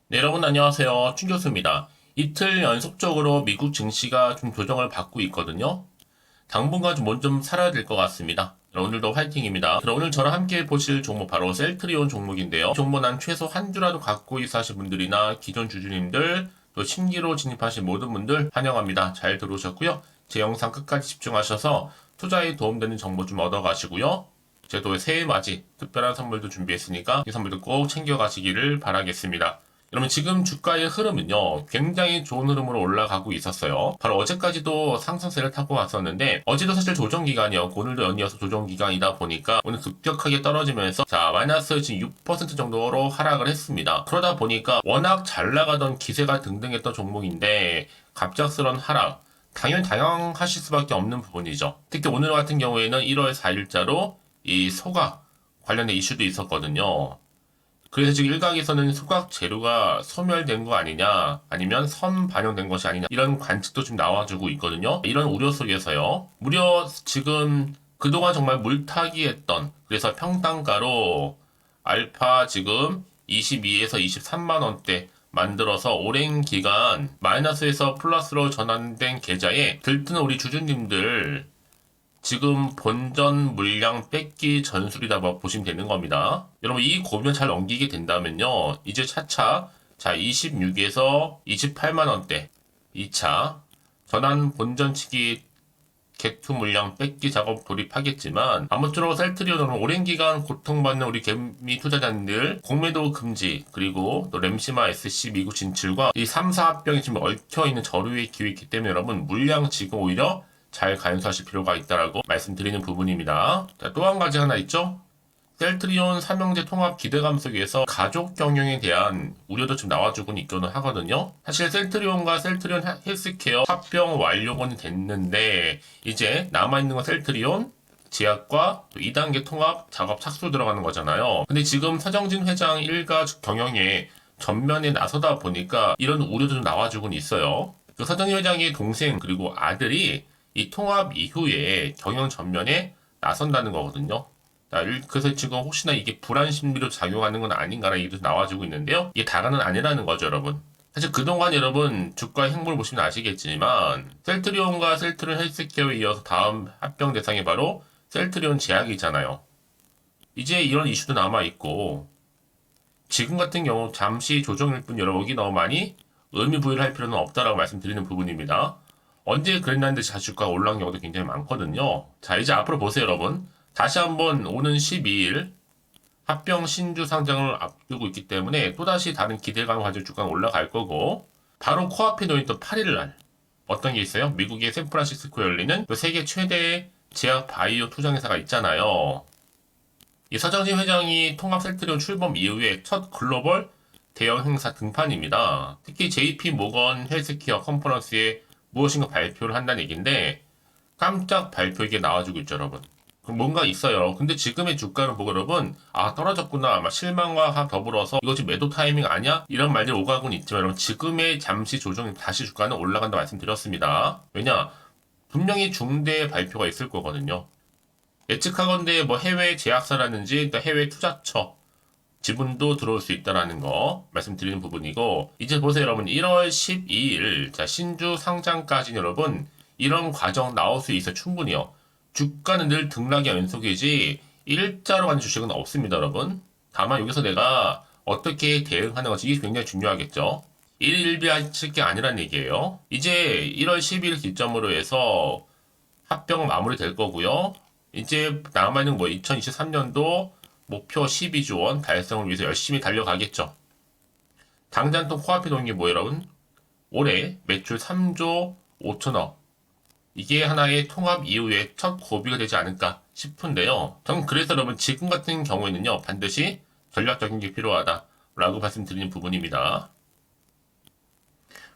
네, 여러분 안녕하세요. 춘 교수입니다. 이틀 연속적으로 미국 증시가 좀 조정을 받고 있거든요. 당분간 좀 살아야 될 것 같습니다. 오늘도 화이팅입니다. 그럼 오늘 저랑 함께 보실 종목 바로 셀트리온 종목인데요. 이 종목 난 최소 한 주라도 갖고 있어 하신 분들이나 기존 주주님들 또 신기로 진입하신 모든 분들 환영합니다. 잘 들어오셨고요. 제 영상 끝까지 집중하셔서 투자에 도움되는 정보 좀 얻어가시고요. 제가 또 새해 맞이 특별한 선물도 준비했으니까 이 선물도 꼭 챙겨가시기를 바라겠습니다. 여러분 지금 주가의 흐름은요 굉장히 좋은 흐름으로 올라가고 있었어요. 바로 어제까지도 상승세를 타고 왔었는데 어제도 사실 조정기간이었고 오늘도 연이어서 조정기간이다 보니까 오늘 급격하게 떨어지면서 자 마이너스 지금 6% 정도로 하락을 했습니다. 그러다 보니까 워낙 잘 나가던 기세가 등등했던 종목인데 갑작스런 하락 당연히 당황하실 수밖에 없는 부분이죠. 특히 오늘 같은 경우에는 1월 4일자로 이 소각 관련된 이슈도 있었거든요. 그래서 지금 일각에서는 소각 재료가 소멸된 거 아니냐, 아니면 선 반영된 것이 아니냐, 이런 관측도 좀 나와주고 있거든요. 이런 우려 속에서요. 무려 지금 그동안 정말 물타기 했던, 그래서 평단가로 알파 지금 22에서 23만 원대 만들어서 오랜 기간 마이너스에서 플러스로 전환된 계좌에 들뜨는 우리 주주님들 지금 본전 물량 뺏기 전술이다 보시면 되는 겁니다. 여러분 이 고비를 잘 넘기게 된다면요. 이제 차차 자 26에서 28만 원대 2차 전환 본전치기 개투 물량 뺏기 작업 돌입하겠지만 아무쪼록 셀트리온은 오랜 기간 고통받는 우리 개미 투자자님들 공매도 금지 그리고 또 램시마 SC 미국 진출과 이 3, 4합병이 지금 얽혀있는 저류의 기회이기 때문에 여러분 물량 지금 오히려 잘 간수하실 필요가 있다라고 말씀드리는 부분입니다. 자, 또 한 가지 하나 있죠? 셀트리온 삼형제 통합 기대감 속에서 가족 경영에 대한 우려도 좀 나와주고 있기는 하거든요. 사실 셀트리온과 셀트리온 헬스케어 합병 완료는 됐는데 이제 남아있는 건 셀트리온 제약과 2단계 통합 작업 착수 들어가는 거잖아요. 근데 지금 서정진 회장 일가 경영에 전면에 나서다 보니까 이런 우려도 좀 나와주고 있어요. 그 서정진 회장의 동생 그리고 아들이 이 통합 이후에 경영 전면에 나선다는 거거든요. 자, 그래서 지금 혹시나 이게 불안 심리로 작용하는 건 아닌가라는 얘기도 나와주고 있는데요. 이게 다가는 아니라는 거죠, 여러분. 사실 그동안 여러분 주가 행보를 보시면 아시겠지만 셀트리온과 셀트리온 헬스케어에 이어서 다음 합병 대상이 바로 셀트리온 제약이잖아요. 이제 이런 이슈도 남아있고 지금 같은 경우 잠시 조정일 뿐 여러분이 너무 많이 의미 부여를 할 필요는 없다라고 말씀드리는 부분입니다. 언제 그랬나는데 주가가 올라온 경우도 굉장히 많거든요. 자, 이제 앞으로 보세요, 여러분. 다시 한번 오는 12일 합병 신주 상장을 앞두고 있기 때문에 또다시 다른 기대감을 가지고 주가가 올라갈 거고 바로 코앞에 놓인 또 8일 날 어떤 게 있어요? 미국의 샌프란시스코에 열리는 세계 최대의 제약 바이오 투자회사가 있잖아요. 이 서정진 회장이 통합 셀트리온 출범 이후에 첫 글로벌 대형 행사 등판입니다. 특히 JP 모건 헬스케어 컨퍼런스에 무엇인가 발표를 한다는 얘기인데 깜짝 발표 이게 나와주고 있죠, 여러분. 그럼 뭔가 있어요. 근데 지금의 주가를 보고 여러분 떨어졌구나 아마 실망과 더불어서 이거 지금 매도 타이밍 아니야? 이런 말들이 오가곤 있지만 여러분 지금의 잠시 조정이 다시 주가는 올라간다 말씀드렸습니다. 왜냐? 분명히 중대 발표가 있을 거거든요. 예측하건대 뭐 해외 제약사라든지 해외 투자처 지분도 들어올 수 있다라는 거 말씀드리는 부분이고 이제 보세요 여러분 1월 12일 자 신주 상장까지 여러분 이런 과정 나올 수 있어 충분히요. 주가는 늘 등락의 연속이지 일자로 가는 주식은 없습니다 여러분. 다만 여기서 내가 어떻게 대응하는 것이 이게 굉장히 중요하겠죠. 일일비하실 게 아니란 얘기예요. 이제 1월 10일 기점으로 해서 합병 마무리 될 거고요. 이제 남아있는 2023년도 목표 12조 원 달성을 위해서 열심히 달려가겠죠. 당장 또 코앞에 놓은 게 뭐예요, 여러분? 올해 매출 3조 5천억. 이게 하나의 통합 이후에 첫 고비가 되지 않을까 싶은데요. 저는 그래서 여러분 지금 같은 경우에는요, 반드시 전략적인 게 필요하다라고 말씀드리는 부분입니다.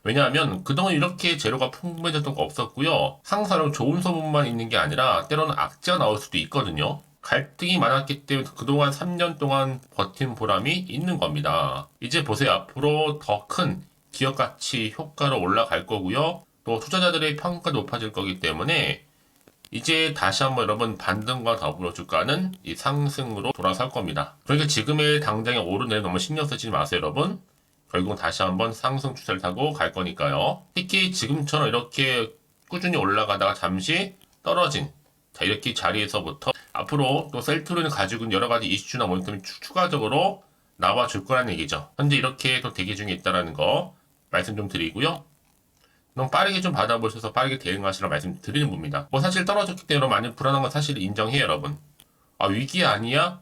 왜냐하면 그동안 이렇게 재료가 풍부해졌던 거 없었고요. 항상 좋은 소문만 있는 게 아니라 때로는 악재가 나올 수도 있거든요. 갈등이 많았기 때문에 그동안 3년 동안 버틴 보람이 있는 겁니다. 이제 보세요. 앞으로 더 큰 기업 가치 효과로 올라갈 거고요. 또 투자자들의 평가가 높아질 거기 때문에 이제 다시 한번 여러분 반등과 더불어 주가는 이 상승으로 돌아설 겁니다. 그러니까 지금의 당장의 오르내리 너무 신경 쓰지 마세요, 여러분. 결국 다시 한번 상승 추세를 타고 갈 거니까요. 특히 지금처럼 이렇게 꾸준히 올라가다가 잠시 떨어진 자 이렇게 자리에서부터 앞으로 또 셀트론이 가지고 있는 여러 가지 이슈나 모멘텀이 추가적으로 나와 줄 거라는 얘기죠. 현재 이렇게 또 대기 중에 있다라는 거 말씀 좀 드리고요. 너무 빠르게 좀 받아보셔서 빠르게 대응하시라 말씀 드리는 겁니다. 뭐 사실 떨어졌기 때문에 많이 불안한 건 사실 인정해요, 여러분. 아, 위기 아니야?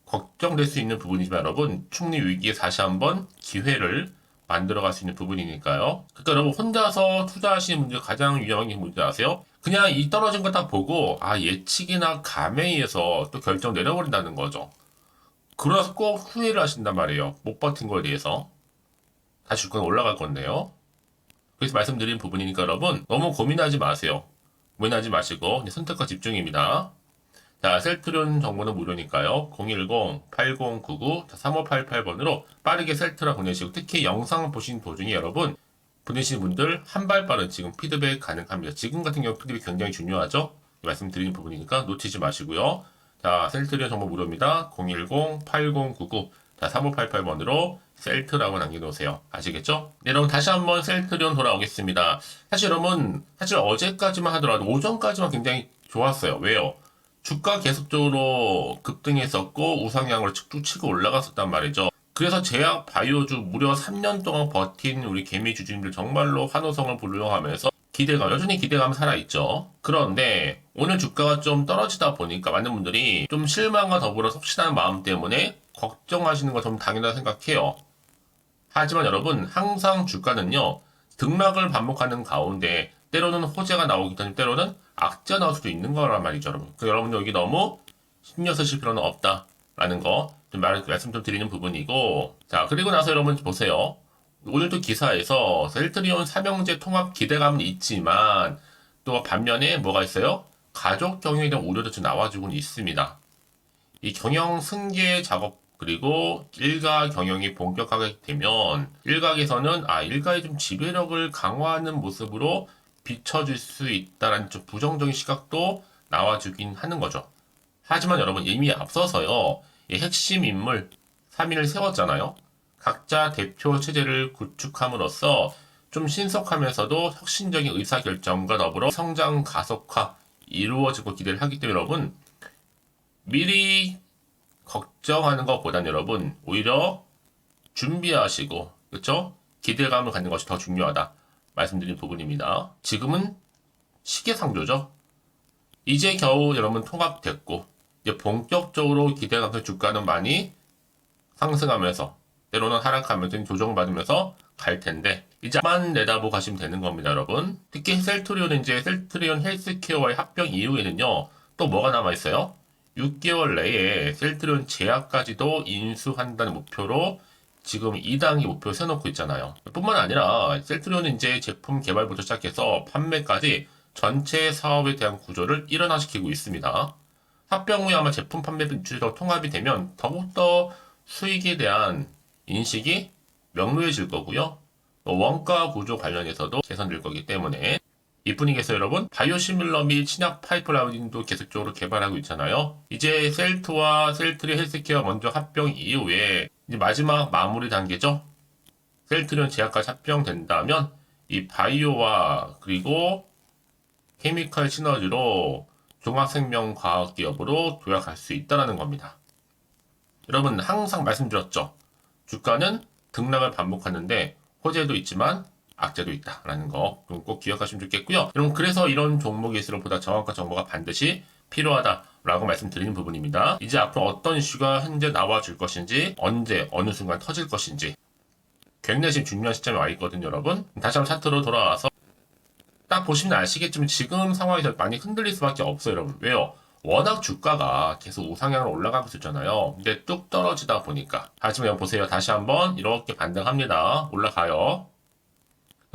걱정될 수 있는 부분이지만 여러분, 충분히 위기에 다시 한번 기회를 만들어갈 수 있는 부분이니까요. 그러니까 여러분 혼자서 투자하시는 분들 가장 위험한 게 뭔지 아세요? 그냥 이 떨어진 거 딱 보고 아 예측이나 감에 의해서 또 결정 내려버린다는 거죠. 그래서 꼭 후회를 하신단 말이에요. 못 버틴 거에 대해서. 다시 주가가 올라갈 건데요. 그래서 말씀드린 부분이니까 여러분 너무 고민하지 마세요. 고민하지 마시고 선택과 집중입니다. 자, 셀트리온 정보는 무료니까요. 010-8099-3588번으로 빠르게 셀트라 보내시고 특히 영상 보신 도중에 여러분 보내시는 분들 한 발 빠른 지금 피드백 가능합니다. 지금 같은 경우 피드백 굉장히 중요하죠. 말씀드리는 부분이니까 놓치지 마시고요. 자, 셀트리온 정보 무료입니다. 010-8099-3588번으로 셀트라고 남겨놓으세요. 아시겠죠? 네, 여러분 다시 한번 셀트리온 돌아오겠습니다. 사실 여러분 사실 어제까지만 하더라도 오전까지만 굉장히 좋았어요. 왜요? 주가 계속적으로 급등했었고 우상향으로 쭉쭉 치고 올라갔었단 말이죠. 그래서 제약 바이오주 무려 3년 동안 버틴 우리 개미 주주님들 정말로 환호성을 불러하면서 여전히 기대감 살아있죠. 그런데 오늘 주가가 좀 떨어지다 보니까 많은 분들이 좀 실망과 더불어 속시다는 마음 때문에 걱정하시는 거 좀 당연하다고 생각해요. 하지만 여러분 항상 주가는요 등락을 반복하는 가운데 때로는 호재가 나오기 때문에 때로는 악재가 나올 수도 있는 거란 말이죠, 여러분. 여러분 여기 너무 신경 쓰실 필요는 없다라는 거 좀 말씀 좀 드리는 부분이고, 자 그리고 나서 여러분 보세요. 오늘도 기사에서 셀트리온 삼형제 통합 기대감은 있지만 또 반면에 뭐가 있어요? 가족 경영에 대한 우려도 좀 나와주고는 있습니다. 이 경영 승계 작업 그리고 일가 경영이 본격화가 되면 일각에서는 일가의 좀 지배력을 강화하는 모습으로 비춰질 수 있다는 좀 부정적인 시각도 나와주긴 하는 거죠. 하지만 여러분 이미 앞서서요. 이 핵심 인물 3인을 세웠잖아요. 각자 대표 체제를 구축함으로써 좀 신속하면서도 혁신적인 의사결정과 더불어 성장 가속화 이루어지고 기대를 하기 때문에 여러분 미리 걱정하는 것보다는 여러분 오히려 준비하시고 그렇죠? 기대감을 갖는 것이 더 중요하다 말씀드린 부분입니다. 지금은 시계상조죠. 이제 겨우 여러분 통합됐고 이제 본격적으로 기대감의 주가는 많이 상승하면서 때로는 하락하면서 조정받으면서 갈 텐데 이제만 내다보고 가시면 되는 겁니다, 여러분. 특히 셀트리온은 이제 셀트리온 헬스케어와의 합병 이후에는요 또 뭐가 남아 있어요? 6개월 내에 셀트리온 제약까지도 인수한다는 목표로 지금 2단계 목표 세워놓고 있잖아요. 뿐만 아니라 셀트리온은 이제 제품 개발부터 시작해서 판매까지 전체 사업에 대한 구조를 일원화시키고 있습니다. 합병 후에 아마 제품 판매 비율이 통합이 되면 더욱더 수익에 대한 인식이 명료해질 거고요. 원가 구조 관련해서도 개선될 거기 때문에 이뿐이겠어요, 여러분? 바이오시밀러 및 신약 파이프라인도 계속적으로 개발하고 있잖아요. 이제 셀트와 셀트리 헬스케어 먼저 합병 이후에 이제 마지막 마무리 단계죠. 셀트리온 제약까지 합병된다면 이 바이오와 그리고 케미칼 시너지로 종합생명과학기업으로 도약할 수 있다는 겁니다. 여러분 항상 말씀드렸죠. 주가는 등락을 반복하는데 호재도 있지만 악재도 있다라는 거 꼭 기억하시면 좋겠고요. 여러분 그래서 이런 종목일수록 보다 정확한 정보가 반드시 필요하다라고 말씀드리는 부분입니다. 이제 앞으로 어떤 이슈가 현재 나와줄 것인지 언제 어느 순간 터질 것인지 굉장히 지금 중요한 시점에 와 있거든요, 여러분. 다시 한번 차트로 돌아와서 딱 보시면 아시겠지만 지금 상황에서 많이 흔들릴 수밖에 없어요, 여러분. 왜요? 워낙 주가가 계속 우상향으로 올라가고 있었잖아요. 근데 뚝 떨어지다 보니까. 하지만 여러분 보세요. 다시 한번 이렇게 반등합니다. 올라가요.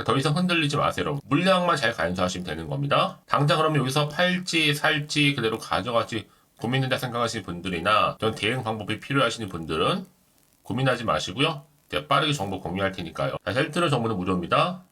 더 이상 흔들리지 마세요, 여러분. 물량만 잘 간수하시면 되는 겁니다. 당장 그러면 여기서 팔지, 살지, 그대로 가져갈지 고민된다 생각하시는 분들이나 전 대응 방법이 필요하시는 분들은 고민하지 마시고요. 제가 빠르게 정보 공유할 테니까요. 자, 셀트리온 정보는 무료입니다.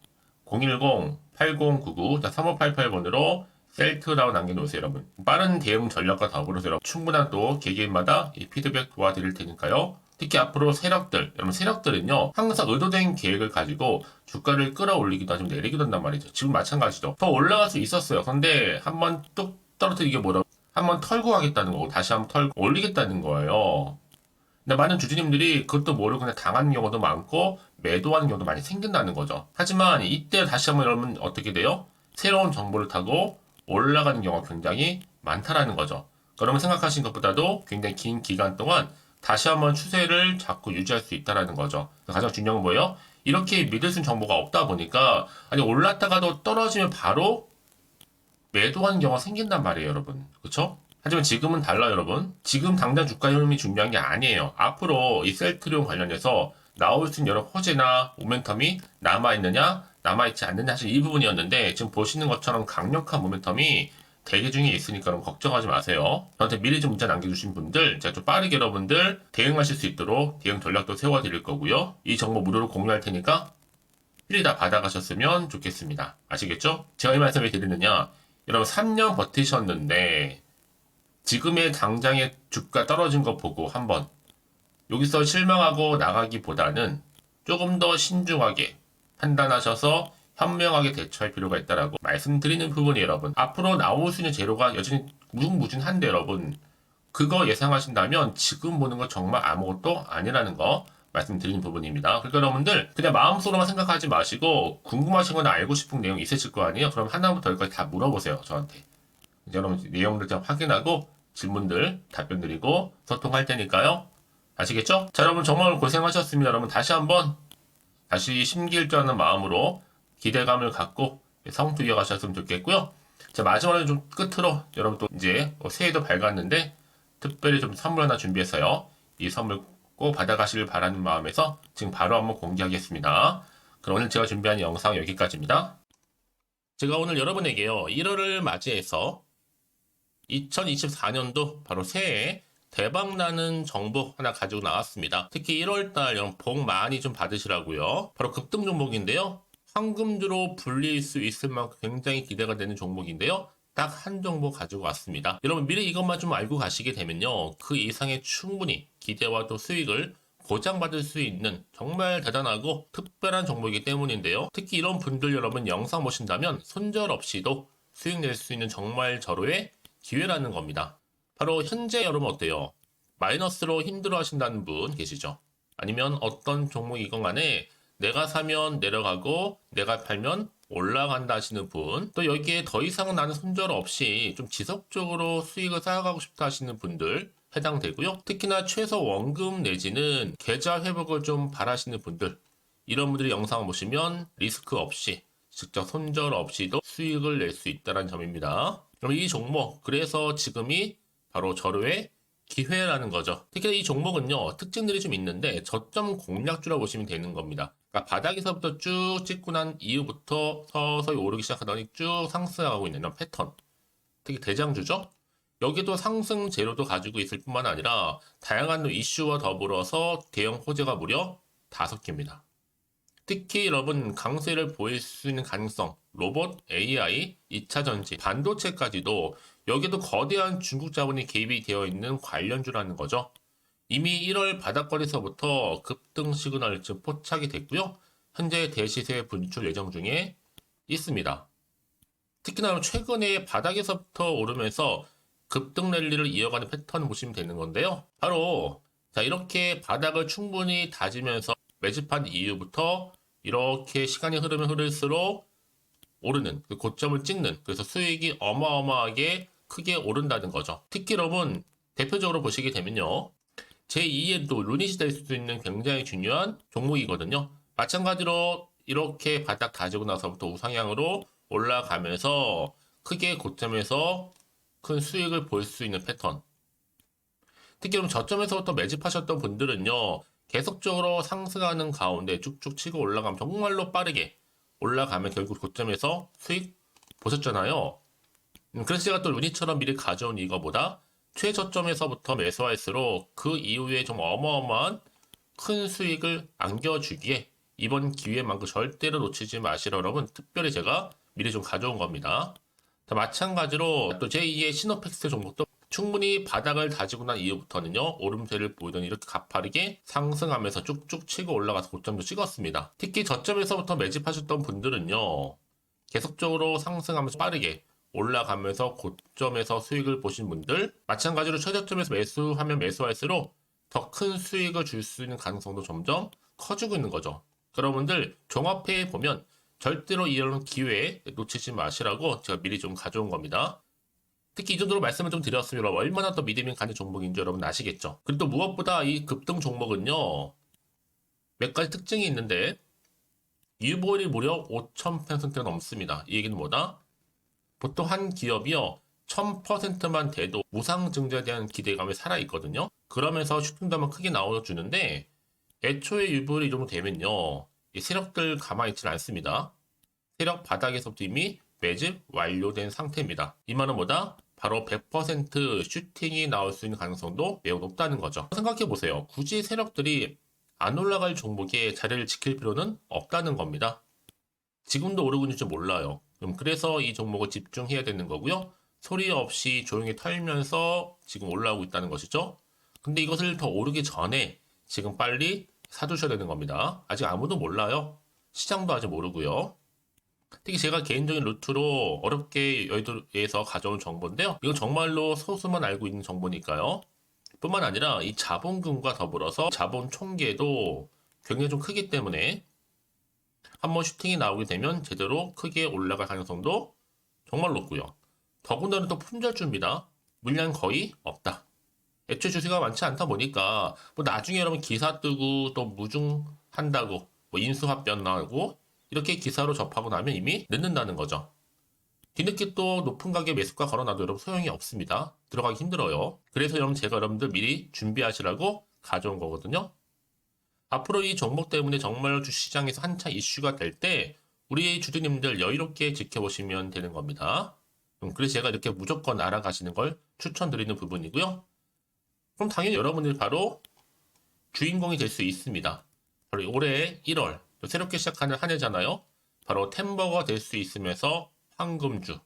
010-8099-3588번으로 셀트라고 남겨놓으세요, 여러분. 빠른 대응 전략과 더불어서 여러분 충분한 또 개개인마다 이 피드백 도와드릴 테니까요. 특히 앞으로 세력들, 여러분 세력들은요, 항상 의도된 계획을 가지고 주가를 끌어올리기도 하지만 내리기도 한단 말이죠. 지금 마찬가지죠. 더 올라갈 수 있었어요. 그런데 한번 뚝 떨어뜨리게 뭐라고? 한번 털고 가겠다는 거고, 다시 한번 털고 올리겠다는 거예요. 근데 많은 주주님들이 그것도 모르고 그냥 당하는 경우도 많고, 매도하는 경우도 많이 생긴다는 거죠. 하지만 이때 다시 한번 여러분 어떻게 돼요? 새로운 정보를 타고 올라가는 경우가 굉장히 많다라는 거죠. 그러면 생각하신 것보다도 굉장히 긴 기간 동안 다시 한번 추세를 잡고 유지할 수 있다라는 거죠. 가장 중요한 건 뭐예요? 이렇게 믿을 수 있는 정보가 없다 보니까 아니 올랐다가도 떨어지면 바로 매도하는 경우가 생긴단 말이에요, 여러분. 그렇죠? 하지만 지금은 달라요, 여러분. 지금 당장 주가 흐름이 중요한 게 아니에요. 앞으로 이 셀트리온 관련해서 나올 수 있는 여러 호재나 모멘텀이 남아있느냐, 남아있지 않느냐 사실 이 부분이었는데 지금 보시는 것처럼 강력한 모멘텀이 대기 중에 있으니까 여러분 걱정하지 마세요. 저한테 미리 좀 문자 남겨주신 분들 제가 좀 빠르게 여러분들 대응하실 수 있도록 대응 전략도 세워드릴 거고요. 이 정보 무료로 공유할 테니까 필히 다 받아가셨으면 좋겠습니다. 아시겠죠? 제가 이 말씀을 드리느냐, 여러분 3년 버티셨는데 지금의 당장의 주가 떨어진 거 보고 한번 여기서 실망하고 나가기보다는 조금 더 신중하게 판단하셔서 현명하게 대처할 필요가 있다라고 말씀드리는 부분이 여러분. 앞으로 나올 수 있는 재료가 여전히 무궁무진한데 여러분. 그거 예상하신다면 지금 보는 건 정말 아무것도 아니라는 거 말씀드리는 부분입니다. 그러니까 여러분들 그냥 마음속으로만 생각하지 마시고 궁금하신 거나 알고 싶은 내용 있으실 거 아니에요? 그럼 하나부터 열까지 다 물어보세요. 저한테. 이제 여러분 내용들 좀 확인하고 질문들 답변 드리고 소통할 테니까요. 아시겠죠? 자, 여러분 정말 고생하셨습니다. 여러분 다시 심기일전하는 마음으로 기대감을 갖고 성투 이어가셨으면 좋겠고요. 자, 마지막으로 좀 끝으로 여러분 또 이제 새해도 밝았는데 특별히 좀 선물 하나 준비했어요. 이 선물 꼭 받아가시길 바라는 마음에서 지금 바로 한번 공개하겠습니다. 그럼 오늘 제가 준비한 영상 여기까지입니다. 제가 오늘 여러분에게요 1월을 맞이해서 2024년도 바로 새해에 대박나는 정보 하나 가지고 나왔습니다. 특히 1월달 여러분 복 많이 좀 받으시라고요. 바로 급등 종목인데요. 황금주로 불릴 수 있을 만큼 굉장히 기대가 되는 종목인데요. 딱 한 종목 가지고 왔습니다. 여러분 미리 이것만 좀 알고 가시게 되면요. 그 이상의 충분히 기대와 또 수익을 보장받을 수 있는 정말 대단하고 특별한 종목이기 때문인데요. 특히 이런 분들 여러분 영상 보신다면 손절없이도 수익 낼 수 있는 정말 절호의 기회라는 겁니다. 바로 현재 여러분 어때요? 마이너스로 힘들어 하신다는 분 계시죠? 아니면 어떤 종목이건 간에 내가 사면 내려가고 내가 팔면 올라간다 하시는 분, 또 여기에 더 이상 나는 손절 없이 좀 지속적으로 수익을 쌓아가고 싶다 하시는 분들 해당되고요. 특히나 최소 원금 내지는 계좌 회복을 좀 바라시는 분들, 이런 분들이 영상을 보시면 리스크 없이 직접 손절 없이도 수익을 낼 수 있다는 점입니다. 그럼 이 종목, 그래서 지금이 바로 절호의 기회라는 거죠. 특히 이 종목은요, 특징들이 좀 있는데 저점 공략주라고 보시면 되는 겁니다. 그러니까 바닥에서부터 쭉 찍고 난 이후부터 서서히 오르기 시작하더니 쭉 상승하고 있는 이런 패턴. 특히 대장주죠. 여기도 상승 재료도 가지고 있을 뿐만 아니라 다양한 이슈와 더불어서 대형 호재가 무려 5개입니다. 특히 여러분 강세를 보일 수 있는 가능성, 로봇, AI, 2차 전지, 반도체까지도 여기도 거대한 중국 자본이 개입이 되어 있는 관련주라는 거죠. 이미 1월 바닥권에서부터 급등 시그널 즉 포착이 됐고요. 현재 대시세 분출 예정 중에 있습니다. 특히나 최근에 바닥에서부터 오르면서 급등 랠리를 이어가는 패턴을 보시면 되는 건데요. 바로 자 이렇게 바닥을 충분히 다지면서 매집한 이후부터 이렇게 시간이 흐르면 흐를수록 오르는 그 고점을 찍는, 그래서 수익이 어마어마하게 크게 오른다는 거죠. 특히 여러분 대표적으로 보시게 되면요. 제2의 또 루닛이 될 수도 있는 굉장히 중요한 종목이거든요. 마찬가지로 이렇게 바닥 다지고 나서부터 우상향으로 올라가면서 크게 고점에서 큰 수익을 볼 수 있는 패턴. 특히 그럼 저점에서부터 매집하셨던 분들은요. 계속적으로 상승하는 가운데 쭉쭉 치고 올라가면 정말로 빠르게 올라가면 결국 고점에서 수익 보셨잖아요. 그래서 제가 또 루닛처럼 미리 가져온 이거보다 최저점에서부터 매수할수록 그 이후에 좀 어마어마한 큰 수익을 안겨주기에 이번 기회만큼 절대로 놓치지 마시라 여러분 특별히 제가 미리 좀 가져온 겁니다. 자, 마찬가지로 또 제2의 시노펙스 종목도 충분히 바닥을 다지고 난 이후부터는요, 오름세를 보이더니 이렇게 가파르게 상승하면서 쭉쭉 치고 올라가서 고점도 찍었습니다. 특히 저점에서부터 매집하셨던 분들은요, 계속적으로 상승하면서 빠르게 올라가면서 고점에서 수익을 보신 분들, 마찬가지로 최저점에서 매수하면 매수할수록 더 큰 수익을 줄 수 있는 가능성도 점점 커지고 있는 거죠. 여러분들 종합해 보면 절대로 이런 기회 놓치지 마시라고 제가 미리 좀 가져온 겁니다. 특히 이 정도로 말씀을 좀 드렸으면 얼마나 더 믿음이 가는 종목인지 여러분 아시겠죠? 그리고 또 무엇보다 이 급등 종목은요, 몇 가지 특징이 있는데 유보율이 무려 5,000%가 넘습니다. 이 얘기는 뭐다? 보통 한 기업이요 1000%만 돼도 무상증자에 대한 기대감이 살아있거든요. 그러면서 슈팅도 한번 크게 나와주는데 애초에 유보율이 이 정도 되면요, 이 세력들 가만히 있지는 않습니다. 세력 바닥에서부터 이미 매집 완료된 상태입니다. 이 말은 뭐다? 바로 100% 슈팅이 나올 수 있는 가능성도 매우 높다는 거죠. 생각해보세요. 굳이 세력들이 안 올라갈 종목에 자리를 지킬 필요는 없다는 겁니다. 지금도 오르고 있는지 몰라요. 그래서 이 종목을 집중해야 되는 거고요. 소리 없이 조용히 털면서 지금 올라오고 있다는 것이죠. 근데 이것을 더 오르기 전에 지금 빨리 사두셔야 되는 겁니다. 아직 아무도 몰라요. 시장도 아직 모르고요. 특히 제가 개인적인 루트로 어렵게 여의도에서 가져온 정보인데요. 이건 정말로 소수만 알고 있는 정보니까요. 뿐만 아니라 이 자본금과 더불어서 자본 총계도 굉장히 좀 크기 때문에 한번 슈팅이 나오게 되면 제대로 크게 올라갈 가능성도 정말 높고요. 더군다나 또 품절주입니다. 물량 거의 없다. 애초에 주식가 많지 않다 보니까 뭐 나중에 여러분 기사 뜨고 또 무중한다고 뭐 인수합병 나오고 이렇게 기사로 접하고 나면 이미 늦는다는 거죠. 뒤늦게 또 높은 가격에 매수가 걸어놔도 여러분 소용이 없습니다. 들어가기 힘들어요. 그래서 여러분 제가 여러분들 미리 준비하시라고 가져온 거거든요. 앞으로 이 종목 때문에 정말 주시장에서 한차 이슈가 될 때 우리 주주님들 여유롭게 지켜보시면 되는 겁니다. 그래서 제가 이렇게 무조건 알아가시는 걸 추천드리는 부분이고요. 그럼 당연히 여러분들이 바로 주인공이 될 수 있습니다. 바로 올해 1월 새롭게 시작하는 한 해잖아요. 바로 템버가 될 수 있으면서 황금주,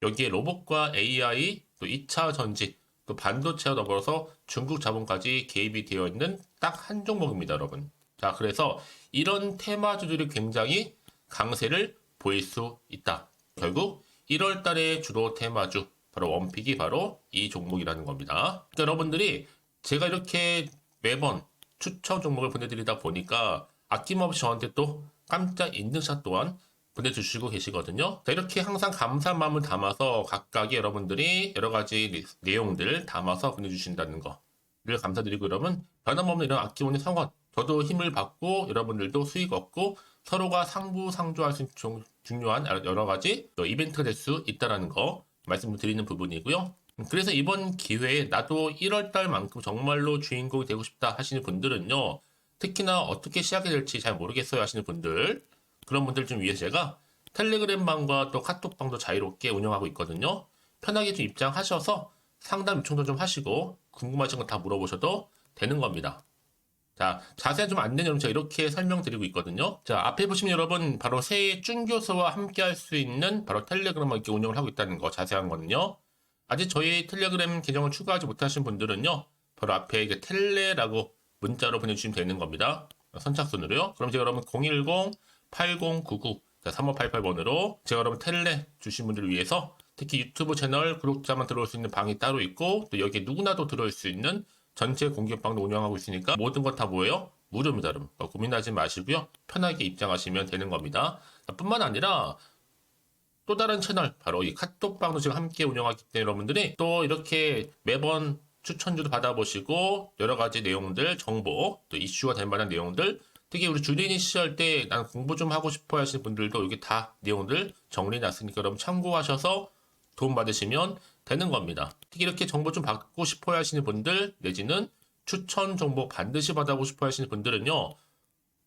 여기에 로봇과 AI, 또 2차 전지, 또 반도체와 더불어서 중국 자본까지 개입이 되어 있는 딱 한 종목입니다, 여러분. 자, 그래서 이런 테마주들이 굉장히 강세를 보일 수 있다. 결국 1월 달에 주로 테마주, 바로 원픽이 바로 이 종목이라는 겁니다. 그러니까 여러분들이 제가 이렇게 매번 추천 종목을 보내드리다 보니까 아낌없이 저한테 또 깜짝 인증샷 또한 보내주시고 계시거든요. 자, 이렇게 항상 감사한 마음을 담아서 각각의 여러분들이 여러 가지 내용들 담아서 보내주신다는 거를 감사드리고, 여러분 변함없는 이런 아낌없는 성원, 저도 힘을 받고 여러분들도 수익 얻고 서로가 상부상조할 수 있는 중요한 여러 가지 이벤트가 될 수 있다는 거 말씀을 드리는 부분이고요. 그래서 이번 기회에 나도 1월달만큼 정말로 주인공이 되고 싶다 하시는 분들은요, 특히나 어떻게 시작이 될지 잘 모르겠어요 하시는 분들, 그런 분들 좀 위해서 제가 텔레그램방과 또 카톡방도 자유롭게 운영하고 있거든요. 편하게 좀 입장하셔서 상담 요청도 좀 하시고 궁금하신 거 다 물어보셔도 되는 겁니다. 자, 자세한 좀 안내는 제가 이렇게 설명드리고 있거든요. 자, 앞에 보시면 여러분 바로 새해 쭌교수와 함께 할 수 있는 바로 텔레그램을 이렇게 운영을 하고 있다는 거, 자세한 거는요. 아직 저희 텔레그램 계정을 추가하지 못하신 분들은요, 바로 앞에 이게 텔레라고 문자로 보내주시면 되는 겁니다. 선착순으로요. 그럼 제가 여러분 010-8099-3588번으로 제가 여러분 텔레 주신 분들을 위해서 특히 유튜브 채널 구독자만 들어올 수 있는 방이 따로 있고, 또 여기에 누구나도 들어올 수 있는 전체 공개방도 운영하고 있으니까 모든 것 다 뭐예요? 무료입니다, 여러분. 고민하지 마시고요. 편하게 입장하시면 되는 겁니다. 뿐만 아니라 또 다른 채널, 바로 이 카톡방도 지금 함께 운영하기 때문에 여러분들이 또 이렇게 매번 추천주도 받아보시고 여러 가지 내용들, 정보, 또 이슈가 될 만한 내용들, 특히 우리 주린이 시절 때 난 공부 좀 하고 싶어 하시는 분들도 여기 다 내용들 정리해놨으니까 여러분 참고하셔서 도움받으시면 되는 겁니다. 특히 이렇게 정보 좀 받고 싶어 하시는 분들, 내지는 추천 정보 반드시 받아보고 싶어 하시는 분들은요,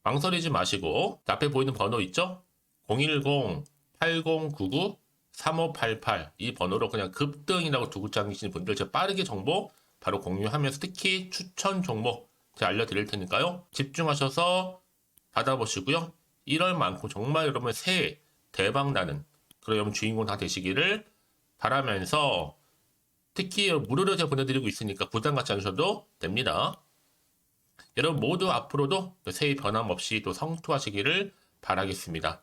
망설이지 마시고 앞에 보이는 번호 있죠? 010-8099-3588 이 번호로 그냥 급등이라고 두고 당기시는 분들 제가 빠르게 정보 바로 공유하면서 특히 추천 종목 제가 알려드릴 테니까요. 집중하셔서 받아보시고요. 1월만큼 정말 여러분의 새해 대박나는 그런 여러분 주인공 다 되시기를 바라면서 특히 무료로 제가 보내드리고 있으니까 부담 갖지 않으셔도 됩니다. 여러분 모두 앞으로도 새해 변함없이 또 성투하시기를 바라겠습니다.